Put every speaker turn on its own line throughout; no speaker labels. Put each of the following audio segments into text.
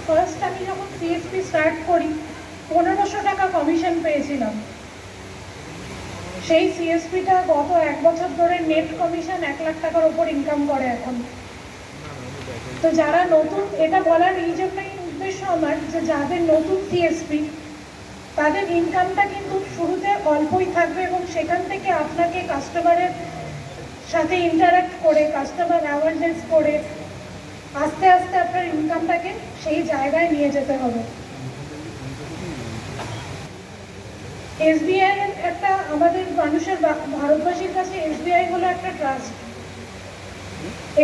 First আমি যখন CSP start করি 1500 টাকা কমিশন পেয়েছিলাম। সেই সিএসপিটা গত 1 বছর ধরে নেট কমিশন 1 লাখ টাকার ওপর ইনকাম করে এখন। তো যারা নতুন, এটা বলার এই জন্যই উদ্দেশ্য আমার যে যাদের নতুন সিএসপি তাদের ইনকামটা কিন্তু শুরুতে অল্পই থাকবে এবং সেখান থেকে আপনাকে কাস্টমারের সাথে ইন্টারাক্ট করে, কাস্টমার অ্যাওয়ারনেস করে আস্তে আস্তে আপনার ইনকামটাকে সেই জায়গায় নিয়ে যেতে হবে। এসবিআই একটা আমাদের মানুষের, ভারতবাসীর কাছে এসবিআই হলো একটা ট্রাস্ট।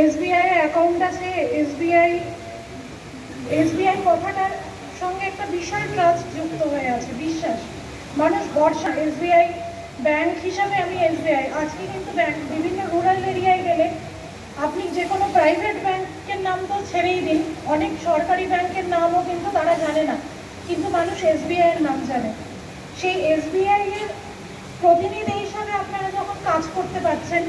এসবিআই অ্যাকাউন্ট আছে, এসবিআই কথাটার সঙ্গে একটা বিশাল ট্রাস্ট যুক্ত হয়ে আছে, বিশ্বাস, মানুষ ভরসা। এসবিআই ব্যাংক হিসাবে আমি এসবিআই আজকে কিন্তু ব্যাংক বিভিন্ন রুরাল এরিয়ায় গেলে আপনি যে কোনো প্রাইভেট ব্যাংকের নাম তো ছেড়েই দিন, অনেক সরকারি ব্যাংকের নামও কিন্তু তারা জানে না, কিন্তু মানুষ এসবিআই এর নাম জানে। সেই এসবিআই এর প্রতিনিধি হিসাবে আপনারা যখন কাজ করতে পারছেন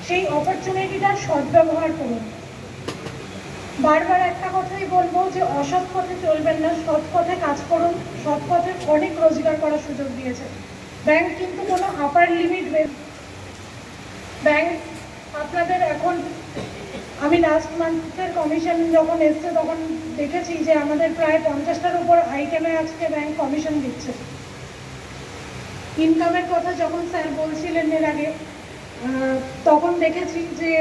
সেই অপরচুনিটিটার সদ্ব্যবহার করুন। বারবার একটা কথাই বলবো যে অসৎ পথে চলবেন না, সৎ পথে কাজ করুন। সৎ পথে অনেক রোজগার করার সুযোগ দিয়েছে ব্যাংক, কিন্তু কোনো আপার লিমিট ব্যাংক আপনাদের এখন, আমি লাস্ট মান্থের কমিশন যখন এসছে তখন দেখেছি যে আমাদের প্রায় 50টার উপর আইটেমে আজকে ব্যাংক কমিশন দিচ্ছে। ইনকামের কথা যখন স্যার বলছিলেন এর আগে, তখন দেখেছি যে